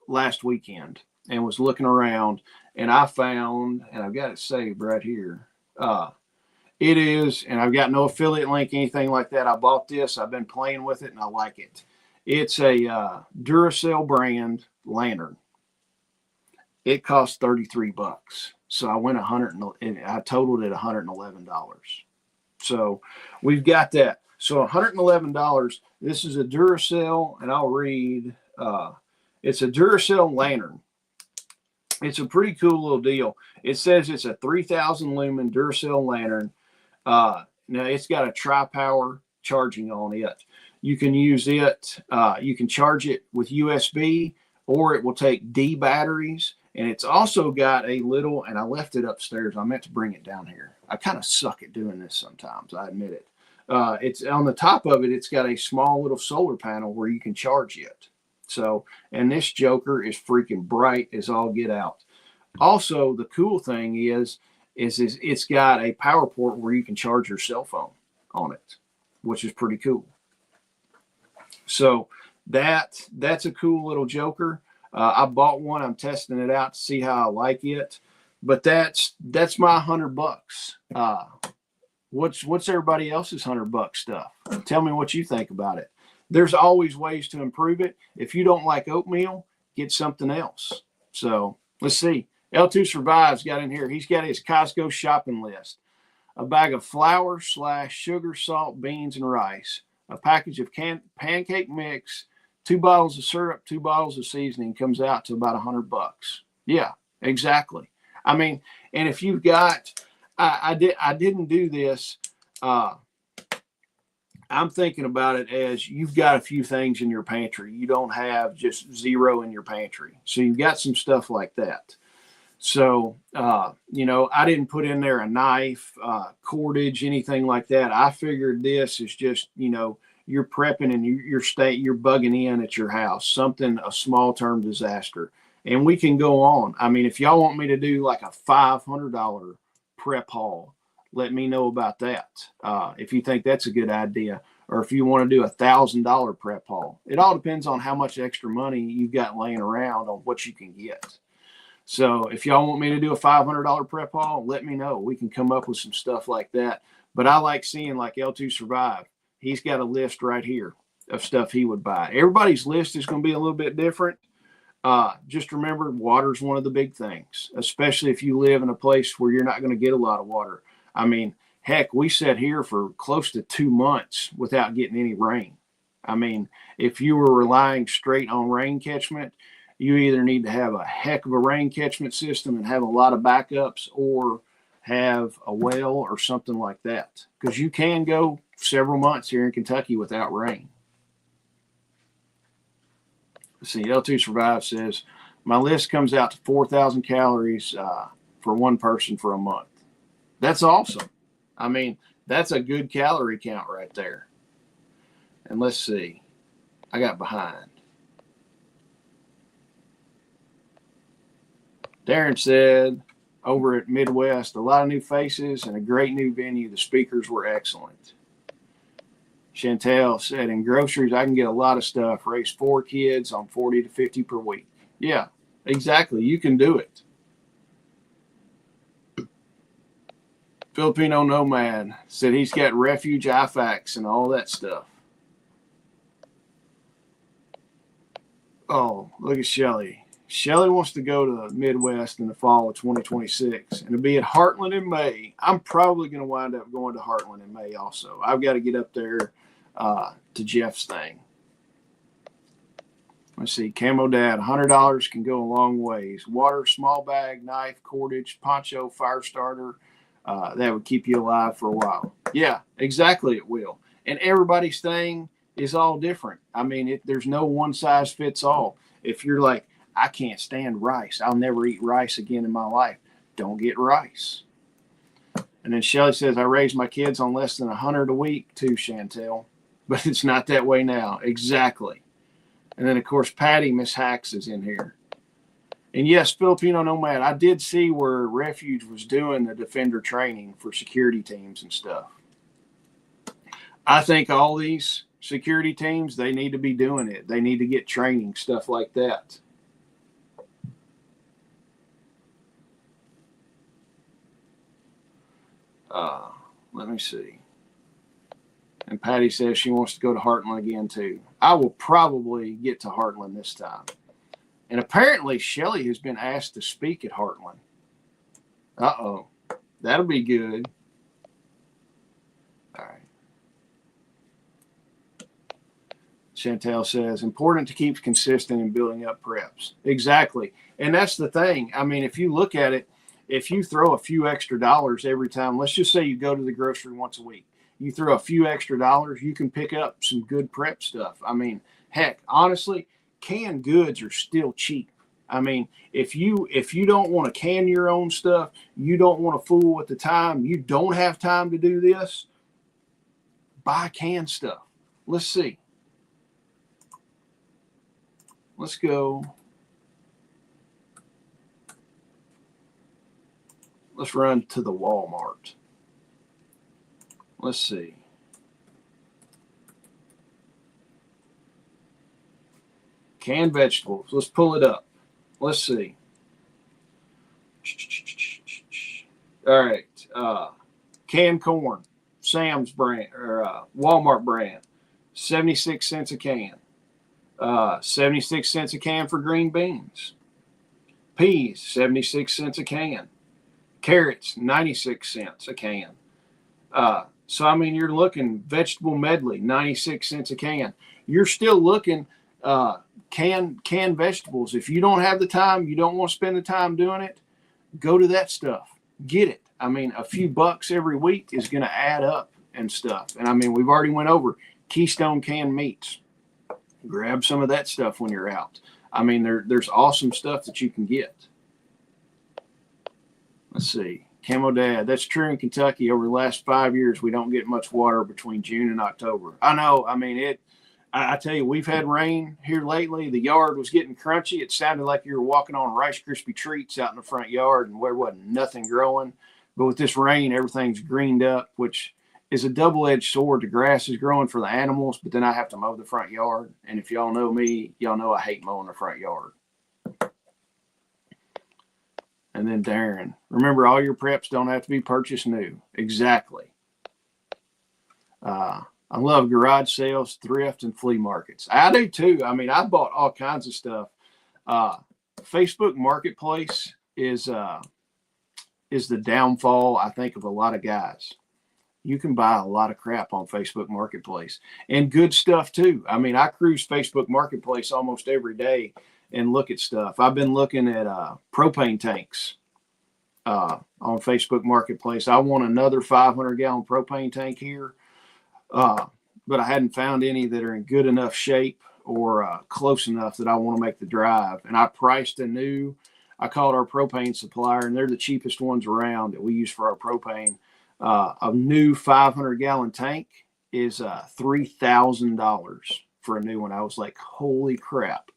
Last weekend and was looking around, and I found, and I've got it saved right here. It is, and I've got no affiliate link, anything like that. I bought this. I've been playing with it, and I like it. It's a Duracell brand lantern. It cost $33. So I went I totaled it $111. So we've got that. So $111. This is a Duracell, and I'll read. It's a Duracell lantern. It's a pretty cool little deal. It says it's a 3,000 lumen Duracell lantern. Now it's got a tri-power charging on it. You can use it. You can charge it with USB, or it will take D batteries. And it's also got a little, and I left it upstairs. I meant to bring it down here. I kind of suck at doing this sometimes. I admit it. It's on the top of it. It's got a small little solar panel where you can charge it. So, and this joker is freaking bright as all get out. Also, the cool thing is it's got a power port where you can charge your cell phone on it, which is pretty cool. So that's a cool little joker. I bought one. I'm testing it out to see how I like it. But that's my $100. What's everybody else's $100 stuff? Tell me what you think about it. There's always ways to improve it. If you don't like oatmeal, get something else. So let's see. L2 Survives got in here. He's got his Costco shopping list. a bag of flour / sugar, salt, beans, and rice, a package of pancake mix, 2 bottles of syrup, 2 bottles of seasoning comes out to about $100. Yeah, exactly. I mean, and if you've got, I didn't do this. I'm thinking about it as you've got a few things in your pantry. You don't have just zero in your pantry. So you've got some stuff like that. So, you know, I didn't put in there a knife, cordage, anything like that. I figured this is just, you know, you're prepping and you're bugging in at your house, something, a small term disaster. And we can go on. I mean, if y'all want me to do like a $500 prep haul, let me know about that. If you think that's a good idea, or if you want to do a $1,000 prep haul, it all depends on how much extra money you've got laying around on what you can get. So if y'all want me to do a $500 prep haul, let me know. We can come up with some stuff like that. But I like seeing like L2 Survive. He's got a list right here of stuff he would buy. Everybody's list is going to be a little bit different. Just remember, water is one of the big things, especially if you live in a place where you're not going to get a lot of water. I mean, heck, we sat here for close to 2 months without getting any rain. I mean, if you were relying straight on rain catchment, you either need to have a heck of a rain catchment system and have a lot of backups, or have a well or something like that, because you can go several months here in Kentucky without rain. Let's see, L2 Survive says, my list comes out to 4,000 calories for one person for a month. That's awesome. I mean, that's a good calorie count right there. And let's see, I got behind. Darren said, over at Midwest, a lot of new faces and a great new venue. The speakers were excellent. Chantel said, in groceries, I can get a lot of stuff. Raise 4 kids on 40 to 50 per week. Yeah, exactly. You can do it. Filipino Nomad said he's got refuge IFACs and all that stuff. Oh, look at Shelly. Shelly wants to go to the Midwest in the fall of 2026, and to be at Heartland in May. I'm probably going to wind up going to Heartland in May also. I've got to get up there to Jeff's thing. Let's see, Camo Dad, $100 can go a long ways. Water, small bag, knife, cordage, poncho, fire starter. That would keep you alive for a while. Yeah, exactly, it will. And everybody's thing is all different. I mean, there's no one size fits all. If you're like, I can't stand rice, I'll never eat rice again in my life, don't get rice. And then Shelly says, I raised my kids on less than 100 a week too, Chantel. But it's not that way now. Exactly. And then, of course, Patty, Miss Hacks, is in here. And yes, Filipino Nomad, I did see where Refuge was doing the Defender training for security teams and stuff. I think all these security teams, they need to be doing it. They need to get training, stuff like that. Let me see. And Patty says she wants to go to Heartland again too. I will probably get to Heartland this time. And apparently Shelly has been asked to speak at Heartland. Uh-oh. That'll be good. All right. Chantel says, important to keep consistent in building up preps. Exactly. And that's the thing. I mean, if you look at it, if you throw a few extra dollars every time, let's just say you go to the grocery once a week, you throw a few extra dollars, you can pick up some good prep stuff. I mean, heck, honestly, canned goods are still cheap. I mean, if you don't want to can your own stuff, you don't want to fool with the time, you don't have time to do this, buy canned stuff. Let's see. Let's go. Let's run to the Walmart. Let's see. Canned vegetables. Let's pull it up. Let's see. All right. Canned corn. Sam's brand or Walmart brand. 76 cents a can. 76 cents a can for green beans. Peas, 76 cents a can. Carrots, 96 cents a can. So, I mean, you're looking vegetable medley, 96 cents a can. You're still looking canned vegetables. If you don't have the time, you don't want to spend the time doing it, go to that stuff. Get it. I mean, a few bucks every week is going to add up and stuff. And I mean, we've already went over Keystone canned meats. Grab some of that stuff when you're out. I mean, there's awesome stuff that you can get. Let's see. Camo Dad, that's true in Kentucky. Over the last 5 years, we don't get much water between June and October. I know. I mean, I tell you, we've had rain here lately. The yard was getting crunchy. It sounded like you were walking on Rice Krispie treats out in the front yard, and there wasn't nothing growing. But with this rain, everything's greened up, which is a double-edged sword. The grass is growing for the animals, but then I have to mow the front yard. And if y'all know me, y'all know I hate mowing the front yard. And then Darren, remember, all your preps don't have to be purchased new. Exactly. I love garage sales, thrift, and flea markets. I do too. I mean, I bought all kinds of stuff. Facebook Marketplace is the downfall, I think, of a lot of guys. You can buy a lot of crap on Facebook Marketplace, and good stuff too. I mean, I cruise Facebook Marketplace almost every day and look at stuff. I've been looking at propane tanks on Facebook Marketplace. I want another 500-gallon propane tank here, but I hadn't found any that are in good enough shape or close enough that I want to make the drive. And I priced I called our propane supplier, and they're the cheapest ones around that we use for our propane. A new 500-gallon tank is $3,000 for a new one. I was like, holy crap.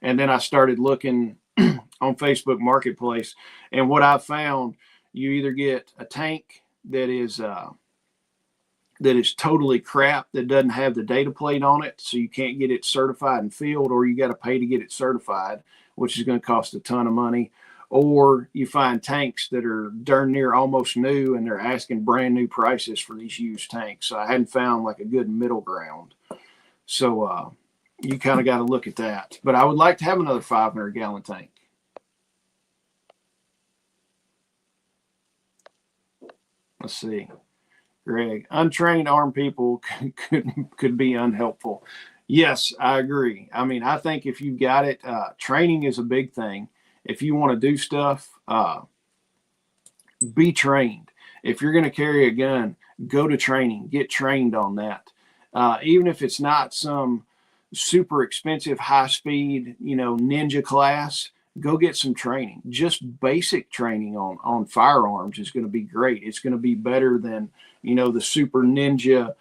And then I started looking on Facebook Marketplace, and what I found, you either get a tank that is totally crap, that doesn't have the data plate on it, so you can't get it certified and filled, or you got to pay to get it certified, which is going to cost a ton of money. Or you find tanks that are darn near almost new, and they're asking brand new prices for these used tanks. So I hadn't found like a good middle ground. So you kind of got to look at that. But I would like to have another 500-gallon tank. Let's see. Greg, untrained armed people could be unhelpful. Yes, I agree. I mean, I think if you've got it, training is a big thing. If you want to do stuff, be trained. If you're going to carry a gun, go to training. Get trained on that. Even if it's not some super expensive, high-speed, ninja class, go get some training. Just basic training on firearms is going to be great. It's going to be better than, the super ninja,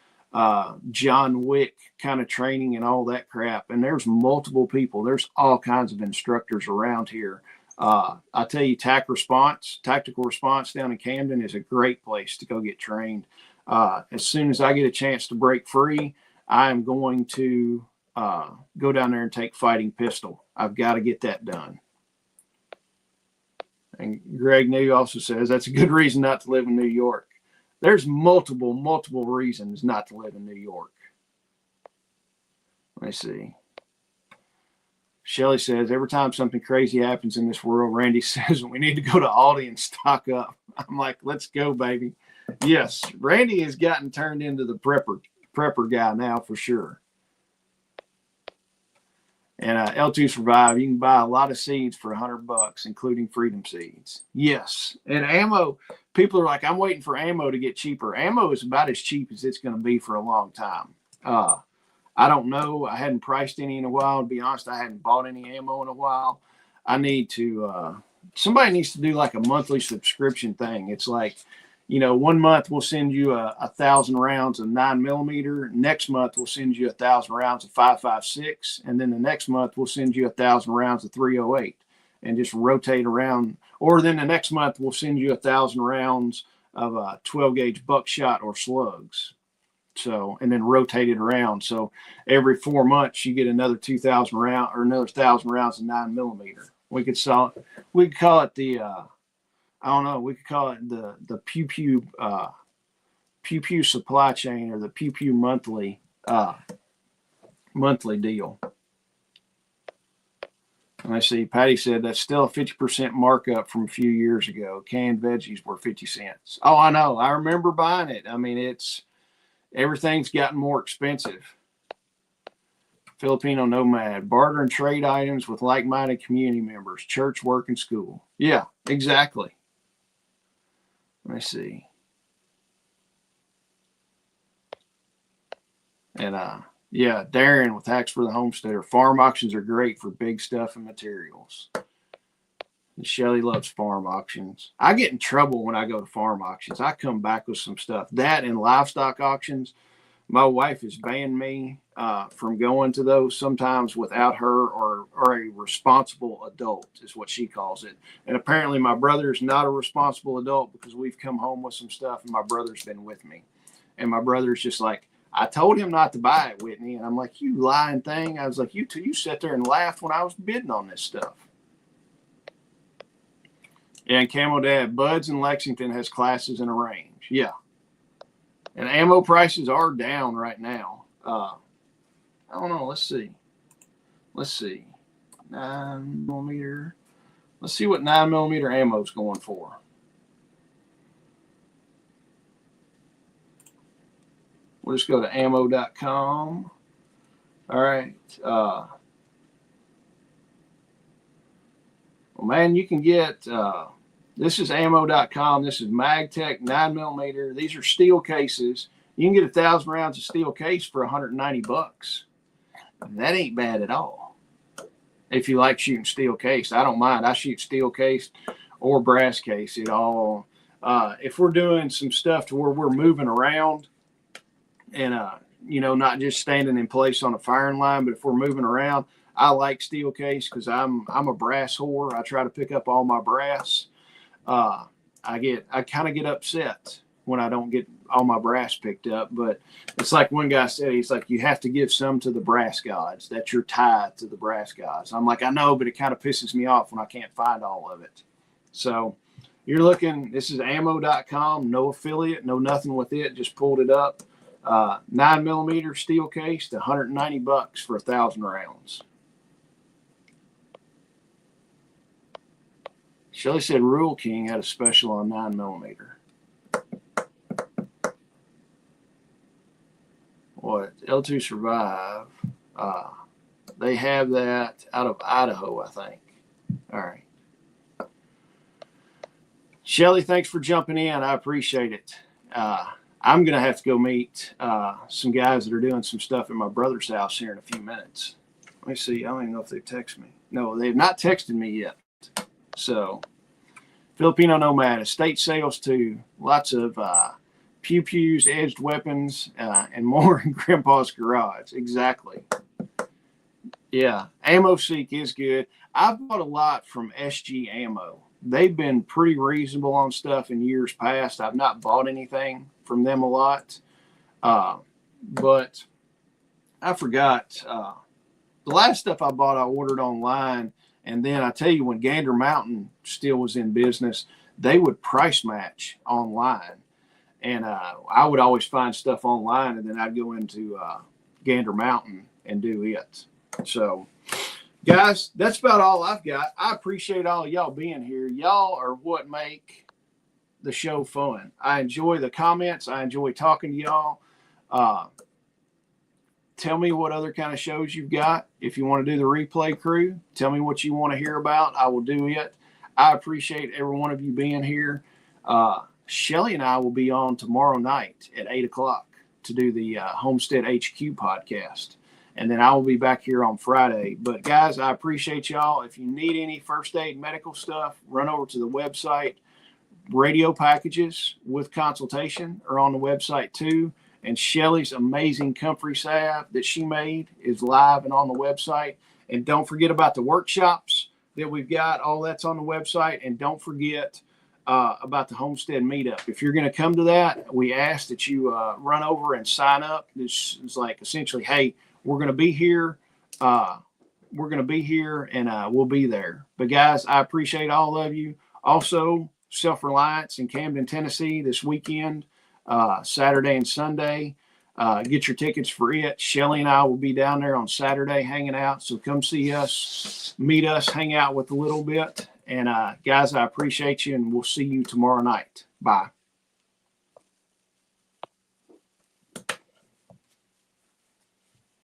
John Wick kind of training and all that crap. And there's multiple people. There's all kinds of instructors around here. I tell you, tactical response down in Camden is a great place to go get trained. As soon as I get a chance to break free, I am going to go down there and take fighting pistol. I've got to get that done. And Greg New also says that's a good reason not to live in New York. There's multiple reasons not to live in New York. Let me see. Shelly says, every time something crazy happens in this world, Randy says, we need to go to Aldi and stock up. I'm like, let's go, baby. Yes, Randy has gotten turned into the prepper guy now for sure. And L2 Survive, you can buy a lot of seeds for $100, including freedom seeds. Yes. And ammo, people are like, I'm waiting for ammo to get cheaper. Ammo is about as cheap as it's going to be for a long time. I don't know. I hadn't priced any in a while. To be honest, I hadn't bought any ammo in a while. I need to, somebody needs to do like a monthly subscription thing. It's like, 1 month we'll send you 1,000 rounds of 9mm. Next month we'll send you 1,000 rounds of 5.56, and then the next month we'll send you 1,000 rounds of 308, and just rotate around. Or then the next month we'll send you 1,000 rounds of 12-gauge buckshot or slugs. So, and then rotate it around. So every 4 months you get another 2,000 round or another 1,000 rounds of 9mm. We could call it the I don't know. We could call it the pew pew supply chain, or the pew pew monthly deal. And I see Patty said that's still a 50% markup from a few years ago. Canned veggies were 50 cents. Oh, I know. I remember buying it. I mean, everything's gotten more expensive. Filipino nomad, barter and trade items with like-minded community members, church, work, and school. Yeah, exactly. Let me see. And yeah, Darren with Hacks for the Homesteader. Farm auctions are great for big stuff and materials. And Shelly loves farm auctions. I get in trouble when I go to farm auctions. I come back with some stuff. That and livestock auctions. My wife has banned me from going to those sometimes without her or a responsible adult is what she calls it. And apparently my brother is not a responsible adult because we've come home with some stuff and my brother's been with me. And my brother's just like, I told him not to buy it, Whitney. And I'm like, you lying thing. I was like, you sat there and laughed when I was bidding on this stuff. And Camo Dad, Buds in Lexington has classes in a range. Yeah. And ammo prices are down right now. I don't know. Let's see. 9mm. Let's see what 9mm ammo is going for. We'll just go to ammo.com. All right. Well, man, you can get... this is ammo.com. This is MagTech 9mm. These are steel cases. You can get 1,000 rounds of steel case for $190. That ain't bad at all. If you like shooting steel case, I don't mind. I shoot steel case or brass case. It all. If we're doing some stuff to where we're moving around and not just standing in place on a firing line, but if we're moving around, I like steel case because I'm a brass whore. I try to pick up all my brass. I kind of get upset when I don't get all my brass picked up, but it's like one guy said, he's like, you have to give some to the brass gods. That's your tithe to the brass gods. I'm like, I know, but it kind of pisses me off when I can't find all of it. So you're looking, this is ammo.com, no affiliate, no nothing with it. Just pulled it up. 9mm steel case, $190 for 1,000 rounds. Shelly said Rural King had a special on 9mm. What? L2 Survive. They have that out of Idaho, I think. All right. Shelly, thanks for jumping in. I appreciate it. I'm going to have to go meet some guys that are doing some stuff at my brother's house here in a few minutes. Let me see. I don't even know if they've texted me. No, they've not texted me yet. So, Filipino Nomad, estate sales too. Lots of pew-pews, edged weapons, and more in Grandpa's garage. Exactly. Yeah, Ammo Seek is good. I've bought a lot from SG Ammo. They've been pretty reasonable on stuff in years past. I've not bought anything from them a lot. But I forgot. The last stuff I bought, I ordered online. And then I tell you, when Gander Mountain still was in business, they would price match online. And I would always find stuff online, and then I'd go into Gander Mountain and do it. So, guys, that's about all I've got. I appreciate all y'all being here. Y'all are what make the show fun. I enjoy the comments. I enjoy talking to y'all. Tell me what other kind of shows you've got. If you want to do the replay crew, tell me what you want to hear about. I will do it. I appreciate every one of you being here. Shelly and I will be on tomorrow night at 8 o'clock to do the Homestead HQ podcast. And then I will be back here on Friday. But, guys, I appreciate y'all. If you need any first aid medical stuff, run over to the website. Radio packages with consultation are on the website, too. And Shelly's amazing comfrey salve that she made is live and on the website. And don't forget about the workshops that we've got. All that's on the website. And don't forget about the Homestead Meetup. If you're going to come to that, we ask that you run over and sign up. This is like essentially, hey, we're going to be here. And we'll be there. But, guys, I appreciate all of you. Also, Self-Reliance in Camden, Tennessee this weekend. Saturday and Sunday. Get your tickets for it. Shelly and I will be down there on Saturday hanging out. So come see us, meet us, hang out with a little bit. And guys, I appreciate you, and we'll see you tomorrow night. Bye.